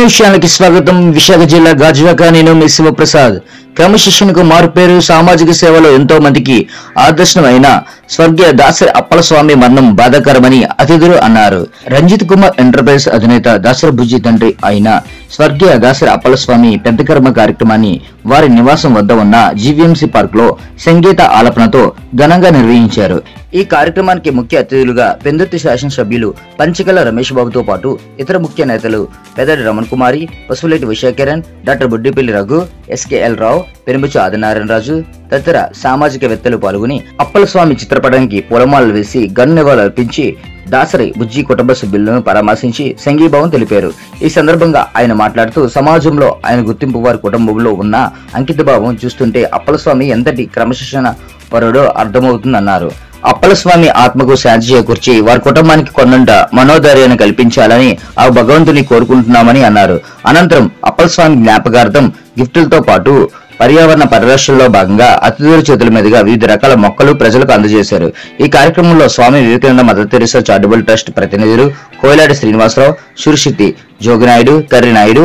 News channel కి స్వాగతం. విశాఖ జిల్లా గాజువాక. నేను మీ శివప్రసాద్. క్రమశిక్షణకు మారుపేరు, సామాజిక సేవలో ఎంతో మందికి ఆదర్శమైన స్వర్గీయ దాసరి అప్పలస్వామి మరణం బాధాకరమని అతిథులు అన్నారు. రంజిత్ కుమార్ ఎంటర్ప్రైజ్ అధినేత దాసరి బుజ్జి తండ్రి అయిన స్వర్గీయ దాసరి అప్పలస్వామి పెద్ద కర్మ కార్యక్రమాన్ని వారి నివాసం వద్ద ఉన్న జీవీఎంసీ పార్క్ లో సంగీత ఆలపనతో ఘనంగా నిర్వహించారు. ఈ కార్యక్రమానికి ముఖ్య అతిథులుగా పెందుర్తి శాసనసభ్యులు పంచకల రమేష్ బాబుతో పాటు ఇతర ముఖ్య నేతలు పెదడి రమణ కుమారి, పసుపులేటి విశాఖరణ్, డాక్టర్ బుడ్డిపల్లి రఘు, ఎస్కేఎల్ రావు, పెనుబుచ్చు ఆదినారాయణ రాజు తదితర సామాజికవేత్తలు పాల్గొని అప్పలస్వామి చిత్రపటానికి పూలమాలలు వేసి ఘన నివాళులర్పించి దాసరి బుజ్జి కుటుంబ సభ్యులను పరామర్శించి సంఘీభావం తెలిపారు. ఈ సందర్భంగా ఆయన మాట్లాడుతూ సమాజంలో ఆయన గుర్తింపు వారి కుటుంబంలో ఉన్న అంకితభావం చూస్తుంటే అప్పలస్వామి ఎంతటి క్రమశిక్షణ పరుడో అర్థమవుతుందన్నారు. అప్పలస్వామి ఆత్మకు శాంతి చేకూర్చి వారి కుటుంబానికి కొండంత మనోధైర్యాన్ని కల్పించాలని ఆ భగవంతుని కోరుకుంటున్నామని అన్నారు. అనంతరం అప్పలస్వామి జ్ఞాపకార్థం గిఫ్టులతో పాటు పర్యావరణ పరిరక్షణలో భాగంగా అతిథుల చేతుల మీదుగా వివిధ రకాల మొక్కలు ప్రజలకు అందజేశారు. ఈ కార్యక్రమంలో Swami Vivekananda Mother Teresa charitable trust ప్రతినిధులు కోయిలాడి శ్రీనివాసరావు, సురశిత్తి జోగినాయుడు, కర్రి నాయుడు,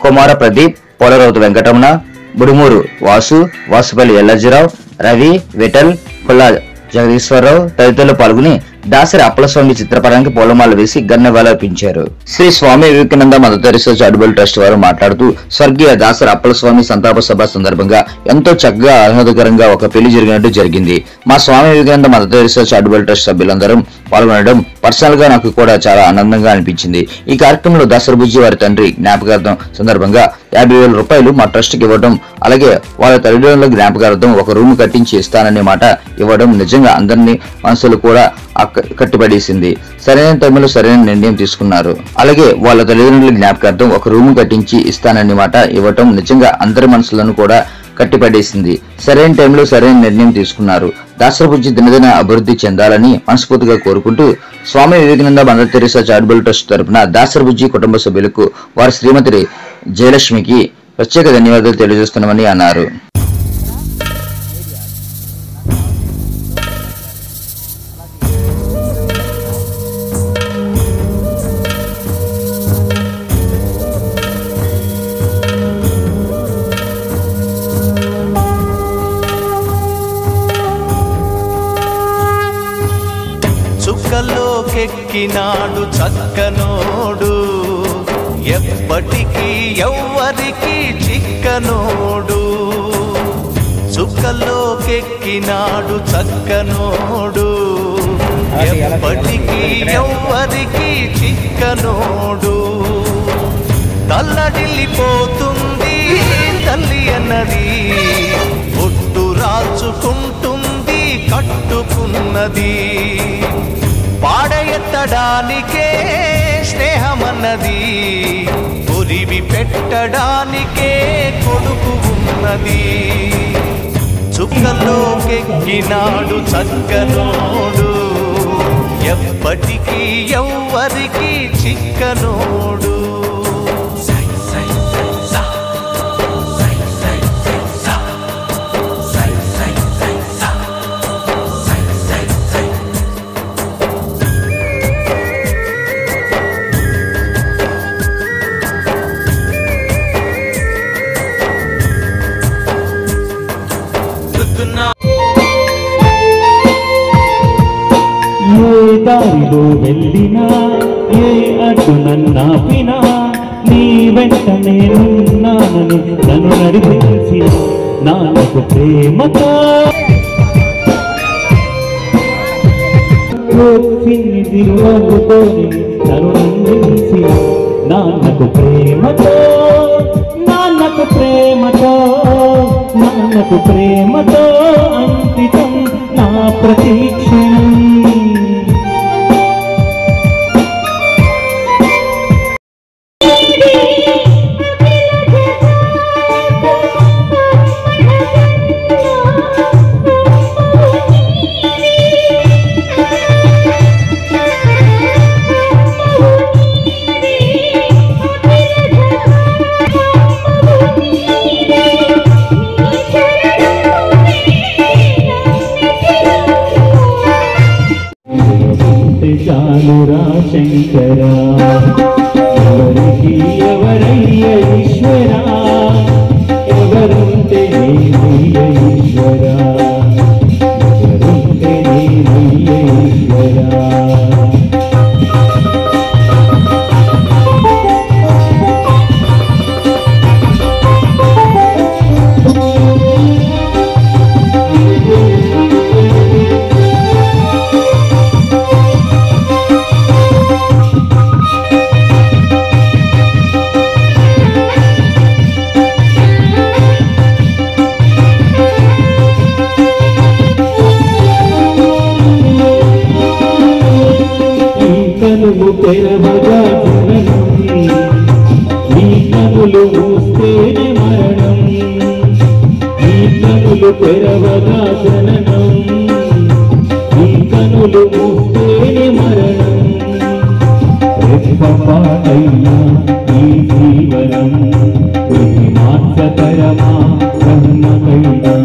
కుమార ప్రదీప్, పోలరౌతు వెంకటరమణ, బుడుమూరు వాసు, వాసుపల్లి ఎల్లజ్జరావు, రవి, విఠల్, పుల్లా జగదీశ్వరరావు తదితరులు పాల్గొని దాసరి అప్పలస్వామి చిత్రపటానికి పూలమాల వేసి ఘన నివాళులర్పించారు. Sri Swami Vivekananda Mother Teresa charitable trust వారు మాట్లాడుతూ స్వర్గీయ దాసరి అప్పలస్వామి సంతాప సభ సందర్భంగా ఎంతో చక్కగా ఆహ్లాదకరంగా ఒక పెళ్లి జరిగినట్టు జరిగింది. మా Swami Vivekananda Mother Teresa charitable trust సభ్యులందరం పాల్గొనడం పర్సనల్ గా నాకు కూడా చాలా ఆనందంగా అనిపించింది. ఈ కార్యక్రమంలో దాసరి బుజ్జి వారి తండ్రి జ్ఞాపకార్థం సందర్భంగా 50,000 రూపాయలు మా ట్రస్ట్ కి ఇవ్వడం, అలాగే వాళ్ళ తల్లిదండ్రుల జ్ఞాపకార్థం ఒక రూమ్ కట్టించి ఇస్తాననే మాట ఇవ్వడం నిజంగా అందరినీ మనసులు కూడా కట్టిపడేసింది. సరైన టైంలో సరైన నిర్ణయం తీసుకున్నారు. అలాగే వాళ్ళ తల్లిదండ్రుల జ్ఞాపకార్థం ఒక రూమ్ కట్టించి ఇస్తాననే మాట ఇవ్వటం నిజంగా అందరి మనసులను కూడా కట్టిపడేసింది. సరైన టైంలో సరైన నిర్ణయం తీసుకున్నారు. దాసరి బుజ్జి దినదిన అభివృద్ధి చెందాలని మనస్ఫూర్తిగా కోరుకుంటూ Swami Vivekananda Mother Teresa charitable trust తరపున దాసరి బుజ్జి కుటుంబ సభ్యులకు వారి శ్రీమతి జయలక్ష్మికి ప్రత్యేక ధన్యవాదాలు తెలియజేస్తున్నామని అన్నారు. చుక్కలోకెక్కినాడు చక్కనోడు, ఎప్పటికీ ఎవ్వరికి చిక్కనోడు. చుక్కలోకెక్కినాడు చక్కనోడు, ఎప్పటికీ ఎవ్వరికి చిక్కనోడు. తల్లడిల్లిపోతుంది తల్లి అన్నది, ఒట్టు రాచుకుంటుంది కట్టుకున్నది. పాడెత్తడానికే స్నేహమన్నది, ఉరివి పెట్టడానికే కొడుకు ఉన్నది. చుక్కలోకెక్కినాడు చక్కనోడు, ఎప్పటికీ ఎవ్వరికి చిక్కనోడు. ఏ దారిలో వెళ్ళినా, ఏ అడ్డు నన్నాపినా, నీ వెంట నేనున్నానని నన్ను నడిపించి నాకు ప్రేమతో చిన్ని తిరువతో నన్ను అందించి నాన్నకు ప్రేమతో, నాన్నకు ప్రేమతో, నాన్నకు ప్రేమతో అంకితం నా ప్రతీక్షణం. చాలురా శంకరా, ఎవరికి ఎవరైనా పాటయ్యా ఈ జీవనం ఇది మార్చతరమా బ్రహ్మకైనా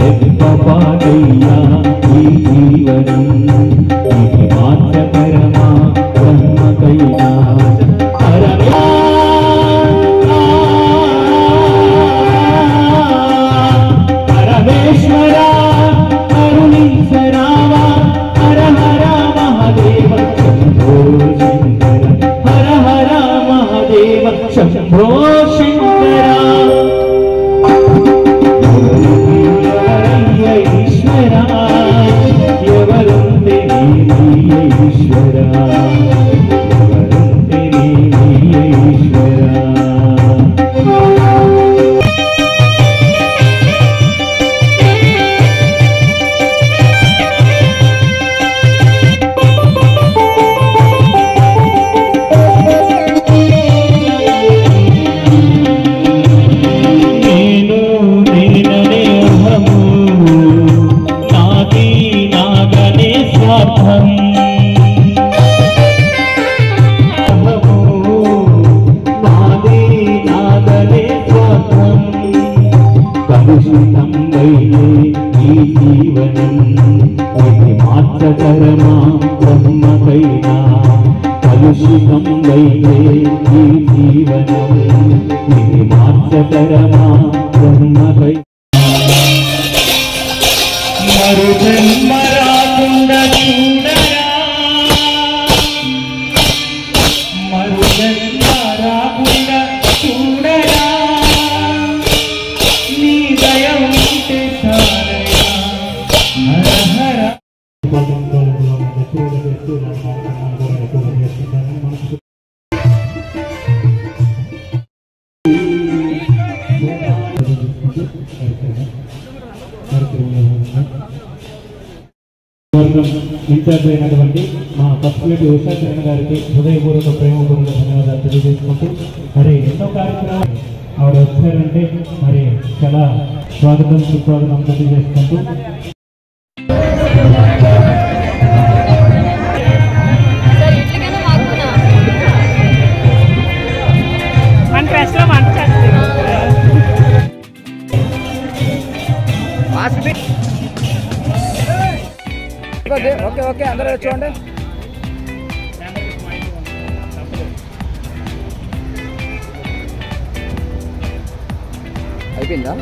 రెప్ప పాటయ్యా ఈ జీవనం ఇది మార్చతరమా బ్రహ్మకైనా పరమేశ్వర కరుణించరావా హర హర మహాదేవ శంభో శంకర హర హర మహాదేవ శంభో శంకర ఈశ్వర ఎవరుంటే ఈశ్వర ఎవరుంటే ఈశ్వర కలుషితం వైలే ఈ జీవనం ఇది మార్చతరమా బ్రహ్మకైనా కలుషితం వైలే ఈ జీవనం ఇది మార్చతరమా బ్రహ్మకైనా మరు జన్మ రాకుండా చూడరా మరు జన్మ రాకుండా చూడరా నీ దయ ఉంటే చాలయ్యా హర హర ఇన్ఛార్జ్ అయినటువంటి మా ఫస్ట్ లేడీ ఉషా కిరణ్ గారికి హృదయపూర్వక ప్రేమపూర్వక ధన్యవాదాలు తెలియజేసుకుంటూ మరి ఎన్నో కార్యక్రమాలు ఆవిడ వచ్చారంటే మరి చాలా స్వాగతం సుస్వాగతం తెలియజేసుకుంటూ ఓకే ఓకే అందరూ చూడండి అయిపోయిందా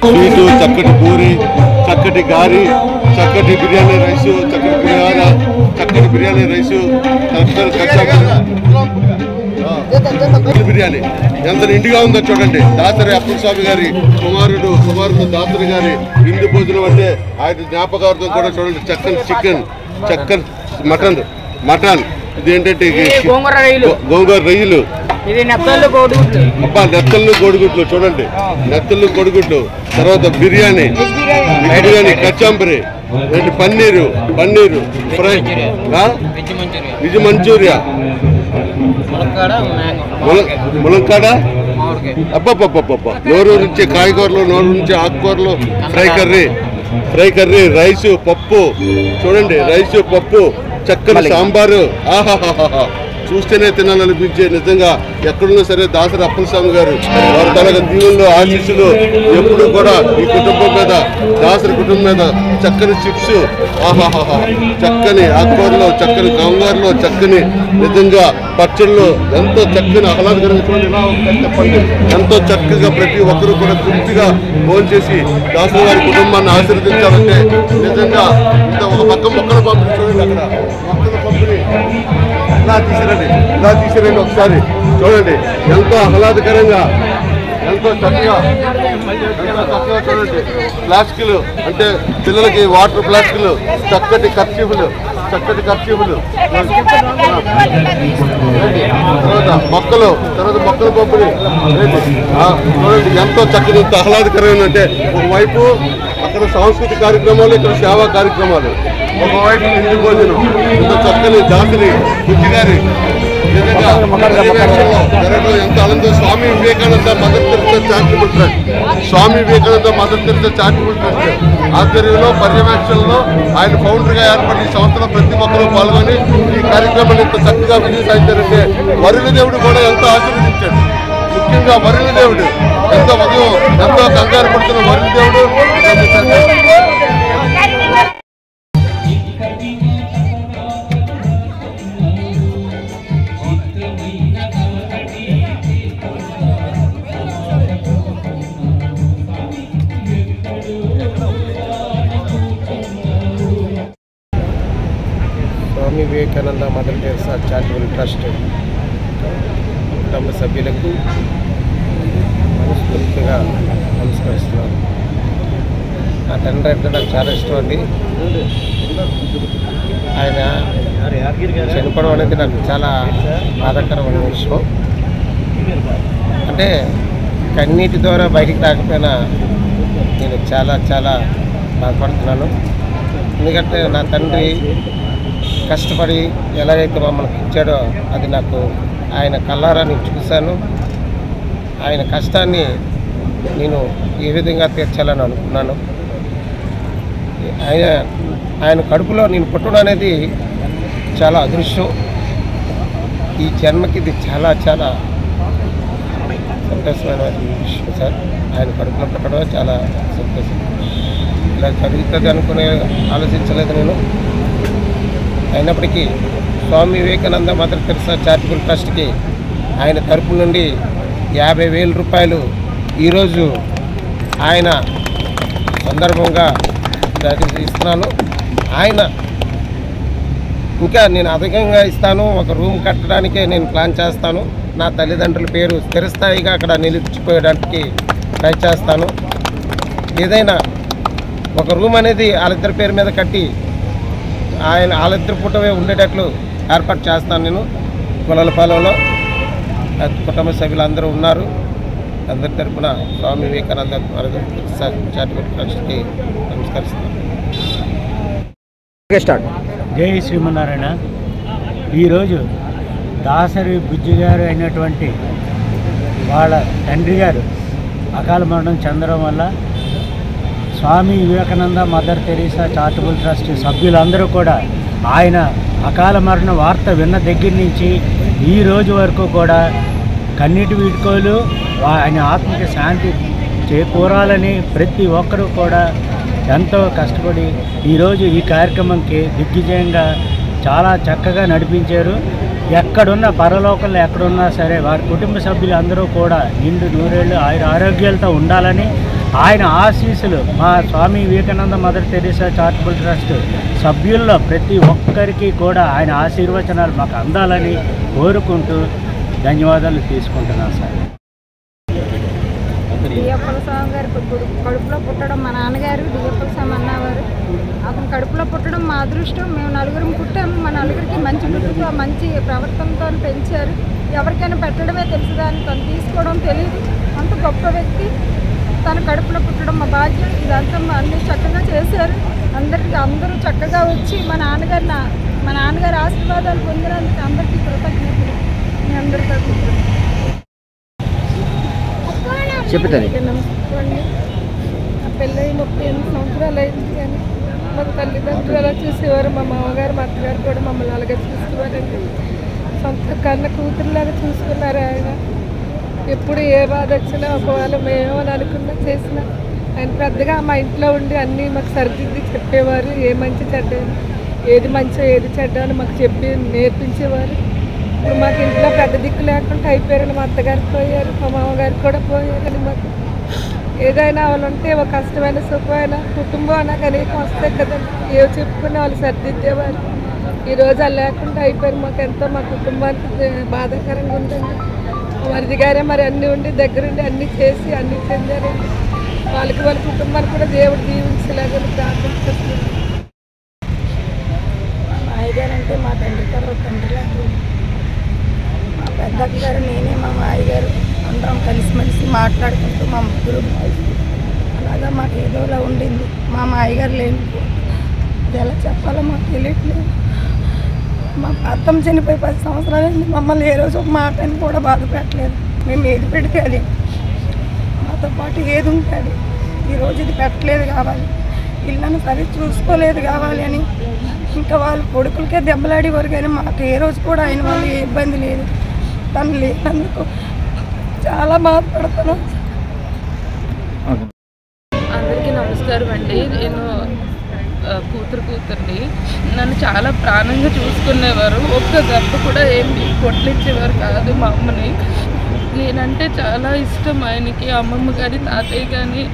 స్వీటు చక్కటి పూరి చక్కటి గారి చక్కటి బిర్యానీ రైసు చక్కటి పులిహోర చక్కటి బిర్యానీ రైసు బిర్యానీ ఎంత నిండుగా ఉందో చూడండి. దాసరి అప్పలస్వామి గారి కుమారుడు దాసరి గారి విందు భోజనం అంటే ఆయన జ్ఞాపకార్థం కూడా చూడండి. చక్కని మటన్ ఇదేంటంటే గోంగూర రొయ్యలు, అబ్బా నెత్తళ్ళు కోడిగుడ్లు చూడండి, నెత్తళ్ళు కోడిగుడ్లు, తర్వాత బిర్యానీ కచ్చాంబరి, పన్నీరు ఫ్రై, వెజ్ మంచూరియా, ములంకాడ, అబ్బబ్బబ్బబ్బ నోరు నుంచి కాయగూరలు, నోరు నుంచి ఆకుకూరలు, ఫ్రై కర్రీ, రైసు పప్పు చూడండి, రైసు పప్పు, చక్కని సాంబారు, ఆహాహాహా చూస్తేనే తినాలనిపించే. నిజంగా ఎక్కడున్నా సరే దాసరి అప్పలస్వామి గారు వారి తనకు దీవుల్లో ఆశీస్సులు ఎప్పుడు కూడా ఈ కుటుంబం మీద, దాసరి కుటుంబం మీద చక్కని చిప్స్, ఆహాహాహా చక్కని ఆకుకూరలో, చక్కని కాంగారులో, చక్కని నిజంగా పచ్చళ్ళు, ఎంతో చక్కని ఆహ్లాదకరంగా చెప్పండి, ఎంతో చక్కగా ప్రతి ఒక్కరూ కూడా తృప్తిగా భోంచేసి దాసరి గారి కుటుంబాన్ని ఆశీర్వదించాలంటే నిజంగా ఇంత ఒక పక్క మొక్కల పంపిణీ చూడండి, అక్కడ మొక్కల పంపిణీ ఇలా తీసిరండి ఒకసారి చూడండి, ఎంతో ఆహ్లాదకరంగా, ఎంతో చక్కగా చూడండి. ప్లాస్టిక్లు అంటే పిల్లలకి వాటర్ ప్లాస్టిక్లు, చక్కటి కర్చీఫులు, తర్వాత మొక్కలు పంపిణీ చూడండి, ఎంతో చక్కని ఆహ్లాదకరమైన. అంటే ఒకవైపు అక్కడ సాంస్కృతిక కార్యక్రమాలు, ఇక్కడ సేవా కార్యక్రమాలు. ఒకవైపు ఇంటి భోజనం, ఇంత చక్కని దాసరి బుద్ధి గారి జరగడం ఎంత ఆనందం. Swami Vivekananda Mother Teresa charitable trust, Swami Vivekananda Mother Teresa charitable trust ఆధ్వర్యంలో పర్యవేక్షణలో ఆయన ఫౌండర్గా ఏర్పడి ఈ సంవత్సరం ప్రతి ఒక్కరూ పాల్గొని ఈ కార్యక్రమాన్ని ఇంత చక్కగా విజయం సాధించారంటే వరుణ దేవుడు కూడా ఎంతో ఆశీర్వదించాడు. ముఖ్యంగా వరుణ దేవుడు ఎంతో ఉదయం ఎంతో కంగారు పడుతున్న వరుణ దేవుడు Swami Vivekananda Mother Teresa charitable trust కుటుంబ సభ్యులకు మనస్ఫూర్తిగా నమస్కరిస్తున్నాను. నా తండ్రి అంటే నాకు చాలా ఇష్టం అండి. ఆయన చనిపోవడం అనేది నాకు చాలా బాధాకరమైన విషయం. అంటే కన్నీటి ద్వారా బయటికి రాకపోయినా నేను చాలా చాలా బాధపడుతున్నాను. ఎందుకంటే నా తండ్రి కష్టపడి ఎలాగైతే మమ్మల్ని ఇచ్చాడో అది నాకు ఆయన కళ్ళారా నేను చూశాను. ఆయన కష్టాన్ని నేను ఏ విధంగా తీర్చాలని అనుకున్నాను. ఆయన కడుపులో నేను పుట్టడం అనేది చాలా అదృష్టం. ఈ జన్మకి ఇది చాలా చాలా సంతోషమైన విషయం సార్. ఆయన కడుపులో పుట్టడం చాలా సంతోషం. ఇలా జరుగుతుంది అనుకునే ఆలోచించలేదు నేను. అయినప్పటికీ స్వామి వివేకానంద మదర్ తెరిసా చారిటబుల్ ట్రస్ట్కి ఆయన తరపు నుండి 50,000 రూపాయలు ఈరోజు ఆయన సందర్భంగా ఇస్తున్నాను. ఆయన ఇంకా నేను అధికంగా ఇస్తాను. ఒక రూమ్ కట్టడానికే నేను ప్లాన్ చేస్తాను. నా తల్లిదండ్రుల పేరు స్థిరస్థాయిగా అక్కడ నిలిచిపోయడానికి ట్రై చేస్తాను. ఏదైనా ఒక రూమ్ అనేది వాళ్ళిద్దరి పేరు మీద కట్టి వాళ్ళిద్దరు పుట్టవే ఉండేటట్లు ఏర్పాటు చేస్తాను. నేను కులలపాలెంలో కుటుంబ సభ్యులందరూ ఉన్నారు. అందరి తరఫున స్వామి వివేకానంద చారిటబుల్ ట్రస్ట్కి నమస్కరిస్తున్నాను. జై శ్రీమన్నారాయణ. ఈరోజు దాసరి బుజ్జి గారు అయినటువంటి వాళ్ళ తండ్రి గారు అకాల మరణం చెందడం వల్ల Swami Vivekananda Mother Teresa charitable trust సభ్యులందరూ కూడా ఆయన అకాల మరణ వార్త విన్న దగ్గర నుంచి ఈ రోజు వరకు కూడా కన్నీటి వీడ్కోలు ఆయన ఆత్మకి శాంతి చేకూరాలని ప్రతి ఒక్కరూ కూడా ఎంతో కష్టపడి ఈరోజు ఈ కార్యక్రమంకి దిగ్విజయంగా చాలా చక్కగా నడిపించారు. ఎక్కడున్న పరలోకంలో ఎక్కడున్నా సరే వారి కుటుంబ సభ్యులు అందరూ కూడా నిండు నూరేళ్ళు ఆరోగ్యాలతో ఉండాలని ఆయన ఆశీస్సులు మా Swami Vivekananda Mother Teresa charitable trust సభ్యుల్లో ప్రతి ఒక్కరికి కూడా ఆయన ఆశీర్వచనాలు మాకు అందాలని కోరుకుంటూ ధన్యవాదాలు తీసుకుంటున్నాను సార్. డిఎఫ్ఎల్ స్వామి గారు కడుపులో పుట్టడం మా నాన్నగారు డిఎఫ్ఎల్ స్వామి అన్నవారు. అతను కడుపులో పుట్టడం మా అదృష్టం. మేము నలుగురం పుట్టాము. మా నలుగురికి మంచి బుద్ధితో మంచి ప్రవర్తనతో పెంచారు. ఎవరికైనా పెట్టడమే తెలుసు, దాన్ని తను తీసుకోవడం తెలియదు. అంత గొప్ప వ్యక్తి. తన కడుపులో పుట్టడం మా భాగ్యం. ఇదంతా అన్నీ చక్కగా చేశారు. అందరూ చక్కగా వచ్చి మా నాన్నగారి ఆశీర్వాదాలు పొందినందుకు అందరికీ కృతజ్ఞతలు. మీ అందరి తరపున నమస్కారం. నా పెళ్ళి 38 సంవత్సరాలు అయింది. కానీ మా తల్లిదండ్రులు ఎలా చూసేవారు, మా మామగారు మా అత్తగారు కూడా మమ్మల్ని అలాగే చూసేవారండి. సొంత కన్న కూతురులాగా చూసుకున్నారు ఆయన. ఎప్పుడు ఏ బాధ వచ్చినా ఒకవేళ మేమేమని అనుకున్నా చేసినా ఆయన పెద్దగా మా ఇంట్లో ఉండి అన్నీ మాకు సరిదిద్ది చెప్పేవారు. ఏ మంచి చెడ్డ, ఏది మంచో ఏది చెడ్డ అని మాకు చెప్పి నేర్పించేవారు. ఇప్పుడు మాకు ఇంట్లో పెద్ద దిక్కు లేకుండా అయిపోయారని మా అత్తగారు పోయారు, మా మామగారు కూడా పోయారని మాకు ఏదైనా వాళ్ళు ఉంటే ఒక కష్టమైన సుఖమైన కుటుంబం నాకు అనేకం వస్తాయి కదండి. ఏవో చెప్పుకుని వాళ్ళు సరిదిద్దేవారు. ఈరోజు వాళ్ళు లేకుండా అయిపోయారు. మాకు ఎంతో మా కుటుంబానికి బాధాకరంగా ఉందండి. మరిది గారే మరి అన్నీ ఉండి దగ్గరుండి అన్నీ చేసి అన్నీ చెందారండి. వాళ్ళ కుటుంబాన్ని కూడా దేవుడు దీవించలేదని ప్రార్థిస్తున్నాను. మా అయ్యగారంటే మా తండ్రి తర్వాత తండ్రి లాంటి మా పెద్దక్క గారు, నేనే, మా మాయ గారు అందరం కలిసిమెలిసి మాట్లాడుకుంటూ మా ముగ్గురు బాగా మాకు ఏదోలా ఉండింది. మా మాయగారు లేని అది ఎలా చెప్పాలో మాకు తెలియట్లేదు. మా అత్తమ్మ చనిపోయి 10 సంవత్సరాలైంది. మమ్మల్ని ఏ రోజు ఒక మాటని కూడా బాధ పెట్టలేదు. మేము ఏది పెడితే అది మాతో పాటు ఏది ఉంటుంది. ఈరోజు ఇది పెట్టలేదు కావాలి, ఇళ్ళను సరి చూసుకోలేదు కావాలి అని ఇంకా వాళ్ళు కొడుకులకే దెబ్బలాడేవారు. కానీ మాకు ఏ రోజు కూడా అయిన వాళ్ళు ఏ ఇబ్బంది లేదు. తను లేనందుకు చాలా బాధపడుతున్నాం. అందరికీ నమస్కారం అండి. నేను కూతుర్ని. నన్ను చాలా ప్రాణంగా చూసుకునేవారు. ఒక్క గంట కూడా ఏమి కొట్లించేవారు కాదు మా అమ్మని. నేనంటే చాలా ఇష్టం ఆయనకి. అమ్మమ్మ కానీ తాతయ్య కానీ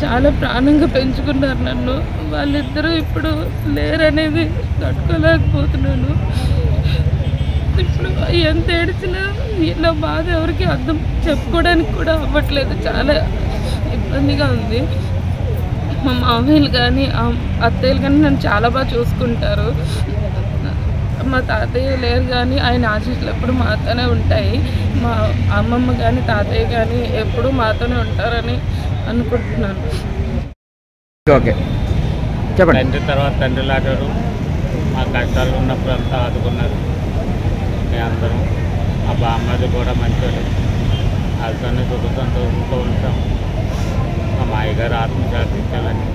చాలా ప్రాణంగా పెంచుకున్నారు నన్ను. వాళ్ళిద్దరూ ఇప్పుడు లేరనేది తట్టుకోలేకపోతున్నాను. ఇప్పుడు ఎంత ఏడ్చినా ఇలా బాధ ఎవరికి అర్థం చెప్పుకోవడానికి కూడా అవ్వట్లేదు. చాలా ఇబ్బందిగా ఉంది. మా మామయ్యలు కానీ అత్తయ్యలు కానీ నన్ను చాలా బాగా చూసుకుంటారు. మా తాతయ్య లేరు కానీ ఆయన ఆశీస్సులు ఎప్పుడు మాతోనే ఉంటాయి. మా అమ్మమ్మ కానీ తాతయ్య కానీ ఎప్పుడు మాతోనే ఉంటారని అనుకుంటున్నాను. ఓకే చెప్పండి. తండ్రి తర్వాత తండ్రి లాంటారు. మా కష్టాలు ఉన్నప్పుడు అంతా ఆదుకున్నారు. మేమందరం మా బామ్మది కూడా మంచివాడు. వాళ్ళతోనే సుఖ సంతోషంతో ఉంటాం. మా మాయగారు ఆత్మశాంతించాలని